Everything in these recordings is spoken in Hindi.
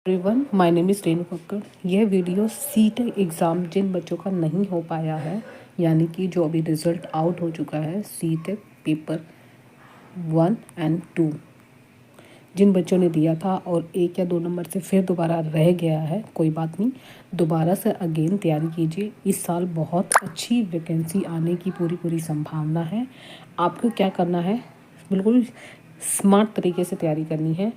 Everyone, my name is Renu Kakkar. यह वीडियो सीटेट एग्ज़ाम जिन बच्चों का नहीं हो पाया है, यानी कि जो अभी रिज़ल्ट आउट हो चुका है सीटेट पेपर 1 एंड 2, जिन बच्चों ने दिया था और 1 या 2 नंबर से फिर दोबारा रह गया है, कोई बात नहीं, दोबारा से अगेन तैयारी कीजिए। इस साल बहुत अच्छी वैकेंसी आने की पूरी संभावना है। आपको क्या करना है, बिल्कुल स्मार्ट तरीके से तैयारी करनी है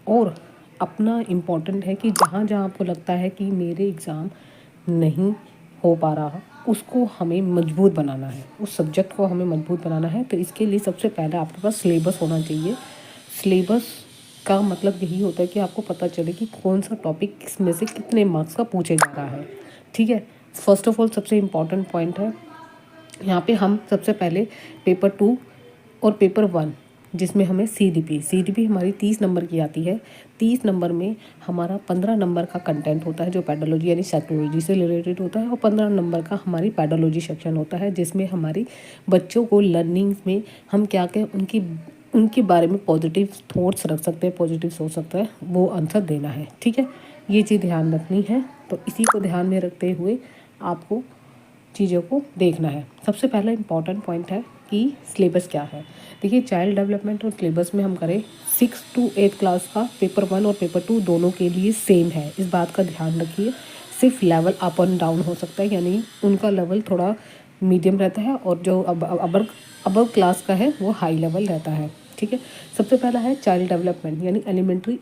और अपना इम्पोर्टेंट है कि जहाँ जहाँ आपको लगता है कि मेरे एग्ज़ाम नहीं हो पा रहा, उसको हमें मजबूत बनाना है, उस सब्जेक्ट को हमें मजबूत बनाना है। तो इसके लिए सबसे पहले आपके पास सिलेबस होना चाहिए। सिलेबस का मतलब यही होता है कि आपको पता चले कि कौन सा टॉपिक किस में से कितने मार्क्स का पूछे जा रहा है। ठीक है, फर्स्ट ऑफ ऑल सबसे इम्पॉर्टेंट पॉइंट है यहाँ पे हम सबसे पहले पेपर 2 और पेपर 1, जिसमें हमें सी डी पी हमारी 30 नंबर की आती है। 30 नंबर में हमारा 15 नंबर का कंटेंट होता है जो पेडोलॉजी यानी साइकोलॉजी से रिलेटेड होता है, और 15 नंबर का हमारी पेडोलॉजी सेक्शन होता है, जिसमें हमारी बच्चों को लर्निंग में हम क्या क्या उनके बारे में पॉजिटिव थॉट्स रख सकते हैं, पॉजिटिव सोच सकता है, वो आंसर देना है। ठीक है, ये चीज़ ध्यान रखनी है। तो इसी को ध्यान में रखते हुए आपको चीज़ों को देखना है। सबसे पहला इम्पॉर्टेंट पॉइंट है कि सिलेबस क्या है। देखिए, चाइल्ड डेवलपमेंट और सिलेबस में हम करें 6 to 8 क्लास का पेपर 1 और पेपर 2 दोनों के लिए सेम है, इस बात का ध्यान रखिए। सिर्फ लेवल अप एंड डाउन हो सकता है, यानी उनका लेवल थोड़ा मीडियम रहता है और जो अबर क्लास का है वो हाई लेवल रहता है। ठीक है, सबसे पहला है चाइल्ड डेवलपमेंट यानी एलिमेंट्री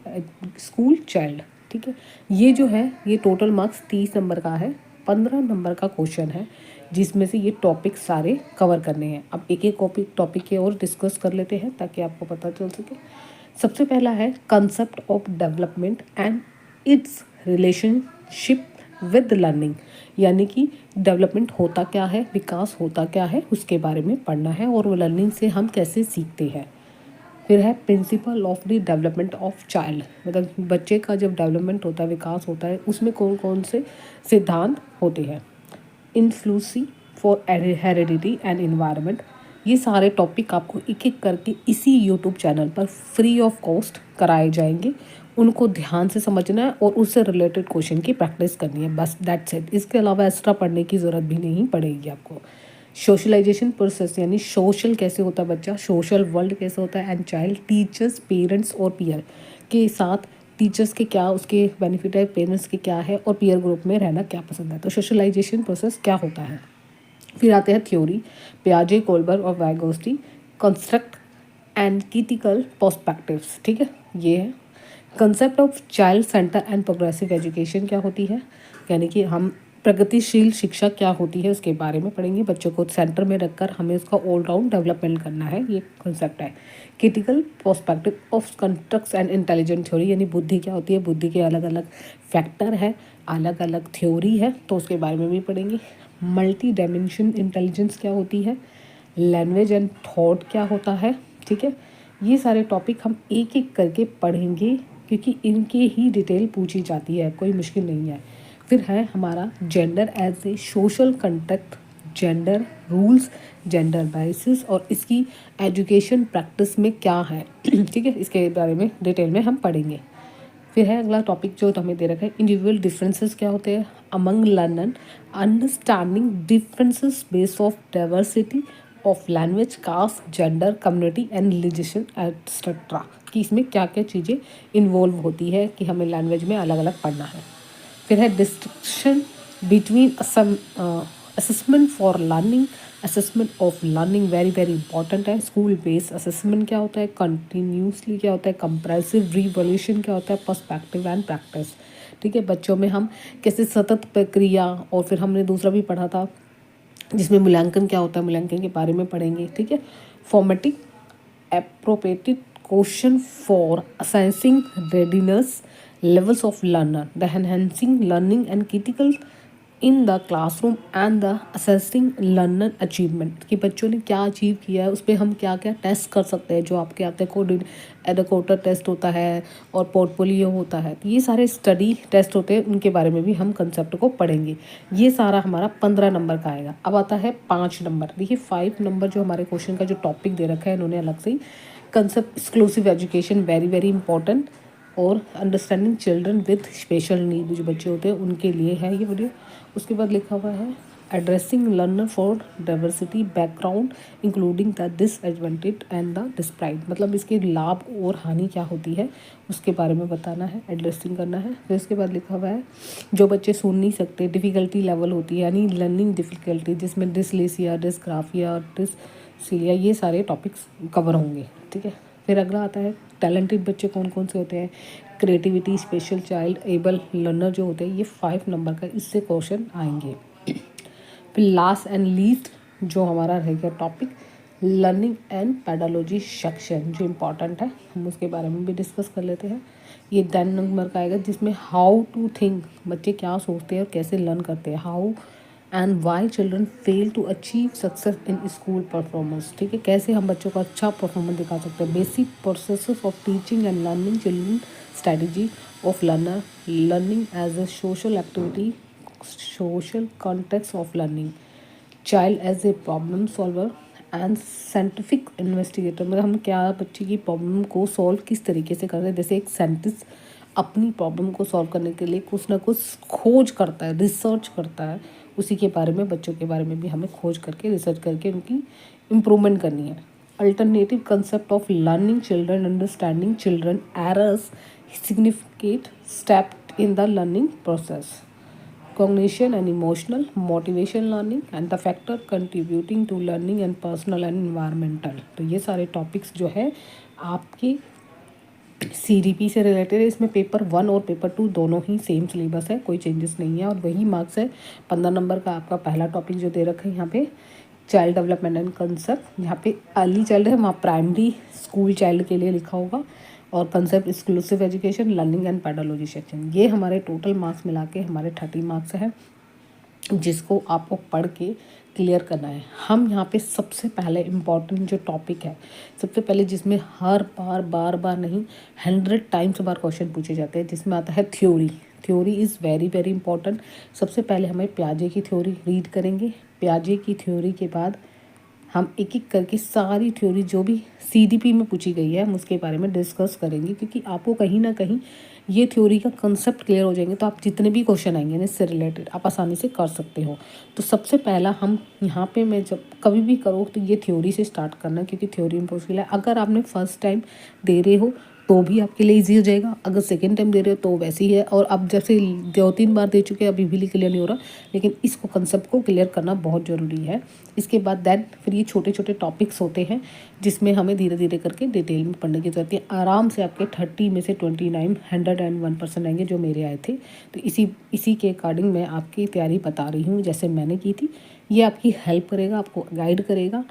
स्कूल चाइल्ड। ठीक है, ये जो है ये टोटल मार्क्स 30 नंबर का है, 15 नंबर का क्वेश्चन है, जिसमें से ये टॉपिक सारे कवर करने हैं। अब एक एक टॉपिक के और डिस्कस कर लेते हैं ताकि आपको पता चल सके। सबसे पहला है concept of development and it's relationship with learning, यानी कि डेवलपमेंट होता क्या है, विकास होता क्या है, उसके बारे में पढ़ना है और वो लर्निंग से हम कैसे सीखते हैं। फिर है principle of the development of child, मतलब बच्चे का जब डेवलपमेंट होता है, विकास होता है, उसमें कौन कौन से सिद्धांत होते हैं। इन्फ्लुएंसी फॉर हेरिडिटी एंड इन्वायरमेंट, ये सारे टॉपिक आपको एक एक करके इसी यूट्यूब चैनल पर फ्री ऑफ कॉस्ट कराए जाएंगे। उनको ध्यान से समझना है और उससे रिलेटेड क्वेश्चन की प्रैक्टिस करनी है, बस दैट्स इट। इसके अलावा एक्स्ट्रा पढ़ने की ज़रूरत भी नहीं पड़ेगी आपको। सोशलाइजेशन प्रोसेस यानी सोशल कैसे होता है बच्चा, सोशल वर्ल्ड कैसे होता है, एंड चाइल्ड टीचर्स पेरेंट्स और पीयर के साथ, टीचर्स के क्या उसके बेनिफिट है, पेरेंट्स के क्या है, और पीयर ग्रुप में रहना क्या पसंद है। तो सोशलाइजेशन प्रोसेस क्या होता है। फिर आते हैं थ्योरी, पियाजे, कोलबर्ग और वाइगोस्टी, कंस्ट्रक्ट एंड क्रिटिकल पर्सपेक्टिव्स। ठीक है, ये है concept of child centre and progressive education क्या होती है, यानी कि हम प्रगतिशील शिक्षा क्या होती है उसके बारे में पढ़ेंगे। बच्चों को सेंटर में रखकर हमें उसका ऑलराउंड डेवलपमेंट करना है, ये कंसेप्ट है। Critical perspective of constructs and intelligent theory, यानी बुद्धि क्या होती है, बुद्धि के अलग अलग फैक्टर है, अलग अलग थ्योरी है, तो उसके बारे में भी पढ़ेंगे। मल्टी डायमेंशन इंटेलिजेंस क्या होती है, लैंग्वेज एंड थॉट क्या होता है। ठीक है, ये सारे टॉपिक हम एक एक करके पढ़ेंगे क्योंकि इनके ही डिटेल पूछी जाती है, कोई मुश्किल नहीं है। फिर है हमारा gender as a social contact, gender rules, gender biases और इसकी एजुकेशन प्रैक्टिस में क्या है। ठीक है, इसके बारे में डिटेल में हम पढ़ेंगे। फिर है अगला टॉपिक जो हमें दे रखा है, इंडिविजुअल डिफरेंसेस क्या होते हैं among learner, understanding differences based of diversity of language, caste, gender, community and religion etcetera, कि इसमें क्या क्या चीज़ें इन्वॉल्व होती है कि हमें लैंग्वेज में अलग अलग पढ़ना है। फिर है distinction between assessment for learning, assessment of learning, very very important है। स्कूल बेस्ड असेसमेंट क्या होता है, कंटिन्यूसली क्या होता है, कंप्रेसिव रिवोल्यूशन क्या होता है, पर्सपेक्टिव एंड प्रैक्टिस। ठीक है, बच्चों में हम कैसे सतत प्रक्रिया, और फिर हमने दूसरा भी पढ़ा था जिसमें मूल्यांकन क्या होता है, मूल्यांकन के बारे में पढ़ेंगे। ठीक है, formative appropriate question for assessing readiness levels of learner, the enhancing learning and critical in the classroom and the assessing learner achievement, कि बच्चों ने क्या अचीव किया है, उस पर हम क्या क्या टेस्ट कर सकते हैं जो आपके आते हैं। एडकोटर टेस्ट होता है और पोर्टफोलियो होता है, तो ये सारे स्टडी टेस्ट होते हैं, उनके बारे में भी हम कंसेप्ट को पढ़ेंगे। ये सारा हमारा 15 नंबर का आएगा। अब आता है 5 नंबर। देखिए 5 नंबर जो हमारे क्वेश्चन का जो टॉपिक दे रखा है इन्होंने अलग से, concept exclusive education, very very important. और understanding children with special need, जो बच्चे होते हैं उनके लिए है ये वीडियो। उसके बाद लिखा हुआ है addressing learner for diversity background including the disadvantage and the deprived, मतलब इसके लाभ और हानि क्या होती है उसके बारे में बताना है, एड्रेसिंग करना है। फिर इसके बाद लिखा हुआ है जो बच्चे सुन नहीं सकते, डिफ़िकल्टी लेवल होती है यानी लर्निंग डिफ़िकल्टी, जिसमें डिसलेसिया, डिसग्राफिया, डिससीलिया, ये सारे टॉपिक्स कवर होंगे, ठीक है। फिर अगला आता है टैलेंटेड बच्चे कौन कौन से होते हैं, creativity, special child, able learner जो होते हैं, ये 5 नंबर का इससे क्वेश्चन आएंगे। फिर लास्ट एंड लीस्ट जो हमारा रहेगा topic learning and pedology section, जो इम्पॉर्टेंट है, हम उसके बारे में भी डिस्कस कर लेते हैं। ये 10 नंबर का आएगा जिसमें हाउ टू थिंक, बच्चे क्या सोचते हैं और कैसे लर्न करते हैं, how and why children fail to achieve success in school performance, ठीक है, कैसे हम बच्चों को अच्छा परफॉर्मेंस दिखा सकते हैं। Basic process of teaching and learning children, strategy of learner, learning as a social activity, social context of learning, child as a problem solver and scientific investigator, मतलब हम क्या बच्चे की प्रॉब्लम को सॉल्व किस तरीके से कर रहे हैं। जैसे एक साइंटिस्ट अपनी प्रॉब्लम को सॉल्व करने के लिए कुछ ना कुछ खोज करता है, रिसर्च करता है, उसी के बारे में बच्चों के बारे में भी हमें खोज करके रिसर्च करके उनकी इम्प्रूवमेंट करनी है। Alternative concept of learning children, understanding children errors, significant step in the learning process, cognition and emotional motivation learning and the factor contributing to learning and personal and environmental। तो ये सारे टॉपिक्स जो है आपके CDP से रिलेटेड है। इसमें पेपर 1 और पेपर 2 दोनों ही सेम सिलेबस है, कोई चेंजेस नहीं है और वही मार्क्स है। 15 नंबर का आपका पहला टॉपिक जो दे रखा है यहाँ पे चाइल्ड डेवलपमेंट एंड कंसेप्ट, यहाँ पे अर्ली चाइल्ड है, वहाँ प्राइमरी स्कूल चाइल्ड के लिए लिखा होगा, और concept exclusive education, learning and pedology section. ये हमारे टोटल मार्क्स मिला के हमारे 30 मार्क्स है जिसको आपको पढ़ के क्लियर करना है। हम यहाँ पे सबसे पहले इम्पॉर्टेंट जो टॉपिक है, सबसे पहले जिसमें हर बार नहीं 100 टाइम्स बार क्वेश्चन पूछे जाते हैं, जिसमें आता है theory. Theory is very very important. सबसे पहले हमें प्याजे की थ्योरी रीड करेंगे। प्याजे की थ्योरी के बाद हम एक एक करके सारी थ्योरी जो भी CDP में पूछी गई है हम उसके बारे में डिस्कस करेंगे, क्योंकि आपको कहीं ना कहीं ये थ्योरी का कंसेप्ट क्लियर हो जाएंगे तो आप जितने भी क्वेश्चन आएंगे ना इससे रिलेटेड आप आसानी से कर सकते हो। तो सबसे पहला हम यहाँ पे, मैं जब कभी भी करो तो ये थ्योरी से स्टार्ट करना, क्योंकि थ्योरी इम्पॉसिबल है। अगर आपने फर्स्ट टाइम दे रहे हो तो भी आपके लिए इजी हो जाएगा, अगर सेकेंड टाइम दे रहे हो तो वैसे ही है, और अब जैसे 2-3 बार दे चुके हैं अभी भी क्लियर नहीं हो रहा, लेकिन इसको कंसेप्ट को क्लियर करना बहुत ज़रूरी है। इसके बाद दैन फिर ये छोटे छोटे टॉपिक्स होते हैं जिसमें हमें धीरे धीरे करके डिटेल में पढ़ने की जरूरत है। आराम से आपके 30 में से 29 101% आएंगे जो मेरे आए थे। तो इसी के अकॉर्डिंग मैं आपकी तैयारी बता रही हूँ जैसे मैंने की थी। ये आपकी हेल्प करेगा, आपको गाइड करेगा।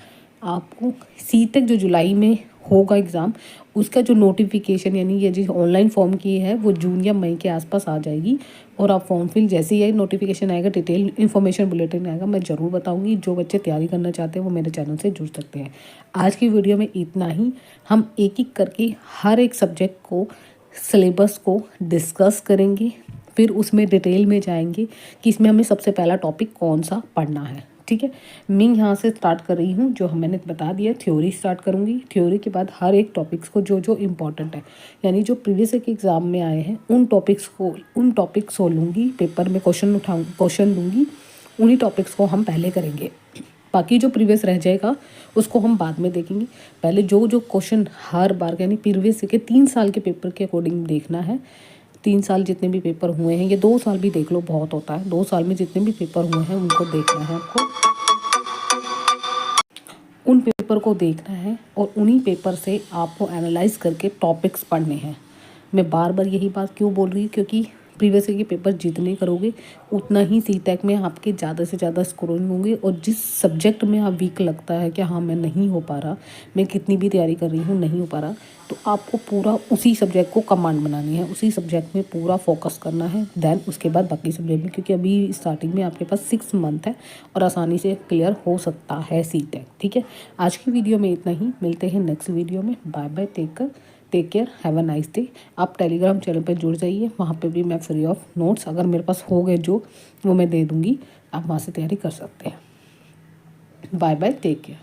आपको CTEC जो जुलाई में होगा एग्ज़ाम, उसका जो नोटिफिकेशन यानी ये जो ऑनलाइन फॉर्म की है वो जून या मई के आसपास आ जाएगी, और आप फॉर्म फिल जैसे ही नोटिफिकेशन आएगा, डिटेल इन्फॉर्मेशन बुलेटिन आएगा, मैं ज़रूर बताऊंगी। जो बच्चे तैयारी करना चाहते हैं वो मेरे चैनल से जुड़ सकते हैं। आज की वीडियो में इतना ही। हम एक एक करके हर एक सब्जेक्ट को, सिलेबस को डिस्कस करेंगे, फिर उसमें डिटेल में जाएंगे कि इसमें हमें सबसे पहला टॉपिक कौन सा पढ़ना है, ठीक है। मैं यहाँ से स्टार्ट कर रही हूँ, जो मैंने बता दिया थ्योरी स्टार्ट करूँगी। थ्योरी के बाद हर एक टॉपिक्स को जो जो इम्पॉर्टेंट है, यानी जो प्रीवियस के एग्ज़ाम में आए हैं उन टॉपिक्स को लूँगी, पेपर में क्वेश्चन लूँगी, उन्हीं टॉपिक्स को हम पहले करेंगे। बाकी जो प्रीवियस रह जाएगा उसको हम बाद में देखेंगे। पहले जो जो क्वेश्चन हर बार यानी प्रीवियस के 3 साल के पेपर के अकॉर्डिंग देखना है। 3 साल जितने भी पेपर हुए हैं, ये 2 साल भी देख लो बहुत होता है, 2 साल में जितने भी पेपर हुए हैं उनको देखना है आपको, उन पेपर को देखना है और उन्हीं पेपर से आपको एनालाइज करके टॉपिक्स पढ़ने हैं। मैं बार बार यही बात क्यों बोल रही हूँ, क्योंकि प्रीवियस के पेपर जितने करोगे उतना ही CTEC में आपके ज़्यादा से ज़्यादा स्कोरिंग होंगे। और जिस सब्जेक्ट में आप वीक लगता है कि हाँ मैं नहीं हो पा रहा, मैं कितनी भी तैयारी कर रही हूँ नहीं हो पा रहा, तो आपको पूरा उसी सब्जेक्ट को कमांड बनानी है, उसी सब्जेक्ट में पूरा फोकस करना है। देन उसके बाद बाकी सब्जेक्ट में, क्योंकि अभी स्टार्टिंग में आपके पास 6 मंथ है और आसानी से क्लियर हो सकता है CTEC, ठीक है। आज की वीडियो में इतना ही, मिलते हैं नेक्स्ट वीडियो में। Bye bye, take care, have a nice day. आप टेलीग्राम चैनल पर जुड़ जाइए, वहाँ पे भी मैं फ्री ऑफ नोट्स अगर मेरे पास हो गए जो वो मैं दे दूँगी, आप वहाँ से तैयारी कर सकते हैं। Bye bye, take care.